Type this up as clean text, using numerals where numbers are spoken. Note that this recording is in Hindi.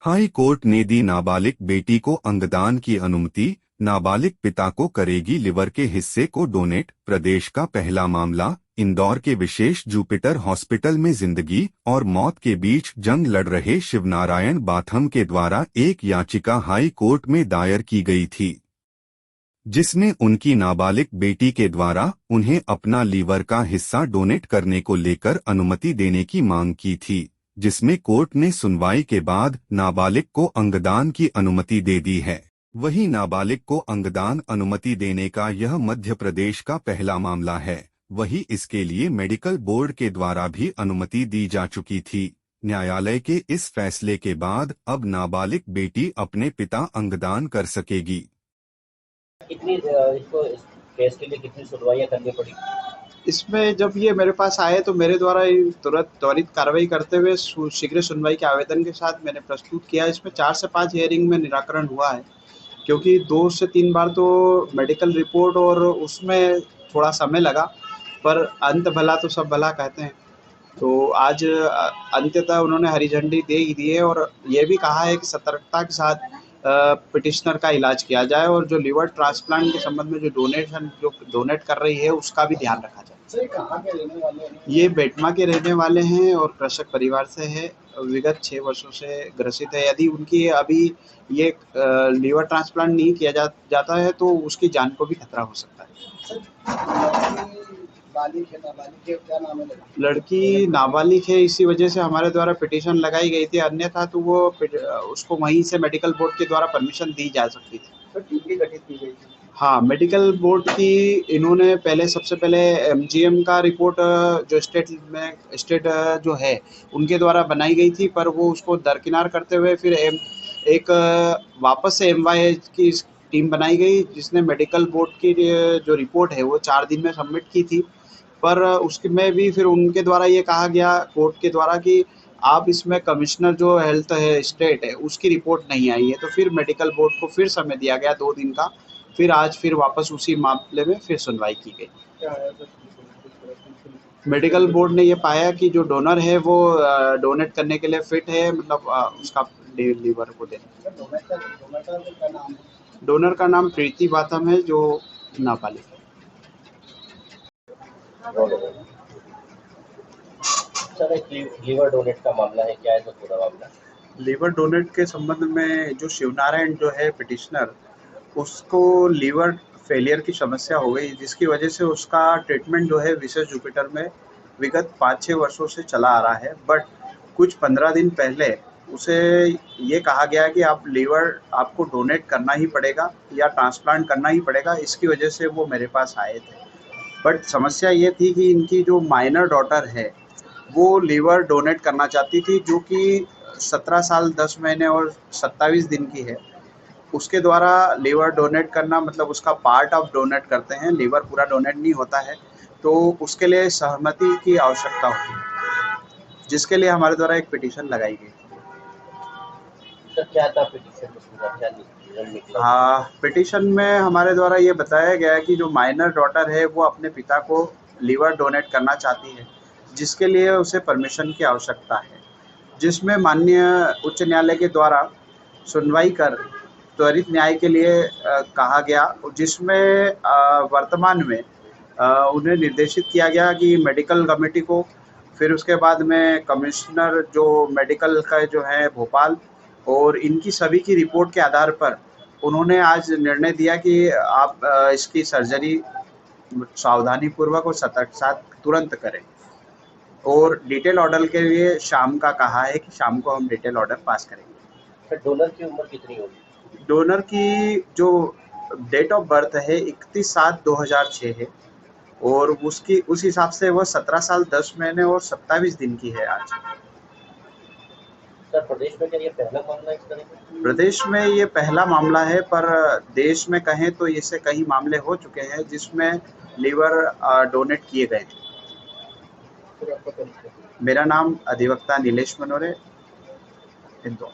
हाई कोर्ट ने दी नाबालिग बेटी को अंगदान की अनुमति। नाबालिग पिता को करेगी लिवर के हिस्से को डोनेट। प्रदेश का पहला मामला। इंदौर के विशेष जुपिटर हॉस्पिटल में जिंदगी और मौत के बीच जंग लड़ रहे शिवनारायण बाथम के द्वारा एक याचिका हाई कोर्ट में दायर की गई थी, जिसने उनकी नाबालिग बेटी के द्वारा उन्हें अपना लीवर का हिस्सा डोनेट करने को लेकर अनुमति देने की मांग की थी, जिसमें कोर्ट ने सुनवाई के बाद नाबालिग को अंगदान की अनुमति दे दी है। वहीं नाबालिग को अंगदान अनुमति देने का यह मध्य प्रदेश का पहला मामला है। वहीं इसके लिए मेडिकल बोर्ड के द्वारा भी अनुमति दी जा चुकी थी। न्यायालय के इस फैसले के बाद अब नाबालिग बेटी अपने पिता अंगदान कर सकेगी। इसको इस केस के लिए कितनी सुनवाइयाँ करनी पड़ी? इसमें जब ये मेरे पास आए तो मेरे द्वारा तुरंत त्वरित कार्रवाई करते हुए शीघ्र सुनवाई के आवेदन के साथ मैंने प्रस्तुत किया। इसमें 4 से 5 हियरिंग में निराकरण हुआ है, क्योंकि 2 से 3 बार तो मेडिकल रिपोर्ट और उसमें थोड़ा समय लगा, पर अंत भला तो सब भला कहते हैं। तो आज अंततः उन्होंने हरी झंडी दे ही दी है और ये भी कहा है कि सतर्कता के साथ पिटिशनर का इलाज किया जाए और जो लिवर ट्रांसप्लांट के संबंध में जो डोनेट कर रही है उसका भी ध्यान रखा जाए। सर, कहाँ के रहने वाले हैं? ये बेटमा के रहने वाले हैं और कृषक परिवार से है। विगत 6 वर्षों से ग्रसित है। यदि उनकी अभी ये लीवर ट्रांसप्लांट नहीं किया जाता है तो उसकी जान को भी खतरा हो सकता है। नाबालिग है, क्या नाम है? लड़की नाबालिग है, इसी वजह से हमारे द्वारा पिटीशन लगाई गई थी, अन्यथा तो वो उसको वहीं से मेडिकल बोर्ड के द्वारा परमिशन दी जा सकती थी। सर, टीम भी गठित की गई थी। हाँ, मेडिकल बोर्ड की इन्होंने सबसे पहले एमजीएम का रिपोर्ट जो स्टेट जो है उनके द्वारा बनाई गई थी, पर वो उसको दरकिनार करते हुए फिर एक वापस से एमवाई की टीम बनाई गई, जिसने मेडिकल बोर्ड की जो रिपोर्ट है वो 4 दिन में सबमिट की थी। पर उसमें भी फिर उनके द्वारा ये कहा गया कोर्ट के द्वारा कि आप इसमें कमिश्नर जो हेल्थ है स्टेट है उसकी रिपोर्ट नहीं आई है, तो फिर मेडिकल बोर्ड को फिर समय दिया गया 2 दिन का। फिर आज फिर वापस उसी मामले में फिर सुनवाई की गई। मेडिकल बोर्ड ने ये पाया कि जो डोनर है वो डोनेट करने के लिए फिट है, मतलब उसका लीवर को देने। डोनर का नाम प्रीति बाथम है, जो नाबालिग है। सर, एक लीवर डोनेट का मामला है, क्या है सर पूरा मामला? लीवर डोनेट के संबंध में जो शिवनारायण जो है पिटिशनर, उसको लीवर फेलियर की समस्या हो गई, जिसकी वजह से उसका ट्रीटमेंट जो है विशेष जुपिटर में विगत 5-6 वर्षों से चला आ रहा है। बट कुछ 15 दिन पहले उसे ये कहा गया कि आप लीवर आपको डोनेट करना ही पड़ेगा या ट्रांसप्लांट करना ही पड़ेगा। इसकी वजह से वो मेरे पास आए थे। बट समस्या ये थी कि इनकी जो माइनर डॉटर है वो लीवर डोनेट करना चाहती थी, जो कि 17 साल 10 महीने और 27 दिन की है। उसके द्वारा लीवर डोनेट करना मतलब उसका पार्ट ऑफ डोनेट करते हैं, लीवर पूरा डोनेट नहीं होता है, तो उसके लिए सहमति की आवश्यकता होती है, जिसके लिए हमारे द्वारा एक पिटीशन लगाई गई। सर, क्या था पिटीशन में, पूरा क्या निकला? हाँ, पिटीशन में हमारे द्वारा ये बताया गया है कि जो माइनर डॉटर है वो अपने पिता को लीवर डोनेट करना चाहती है, जिसके लिए उसे परमिशन की आवश्यकता है, जिसमें माननीय उच्च न्यायालय के द्वारा सुनवाई कर त्वरित न्याय के लिए कहा गया, जिसमें वर्तमान में उन्हें निर्देशित किया गया कि मेडिकल कमेटी को, फिर उसके बाद में कमिश्नर जो मेडिकल का जो है भोपाल, और इनकी सभी की रिपोर्ट के आधार पर उन्होंने आज निर्णय दिया कि आप इसकी सर्जरी सावधानीपूर्वक और सतर्क साथ तुरंत करें। और डिटेल ऑर्डर के लिए शाम का कहा है कि शाम को हम डिटेल ऑर्डर पास करेंगे। सर, डोनर की उम्र कितनी होगी? डोनर की जो डेट ऑफ बर्थ है 31/7/2006 है और उसकी उस हिसाब से वो 17 साल 10 महीने और 27 दिन की है आज। सर, प्रदेश में क्या ये पहला मामला इस तरह का? प्रदेश में ये पहला मामला है, पर देश में कहें तो इससे कई मामले हो चुके हैं जिसमें लीवर डोनेट किए गए हैं। मेरा नाम अधिवक्ता नीलेश मनोरे, इंदौर।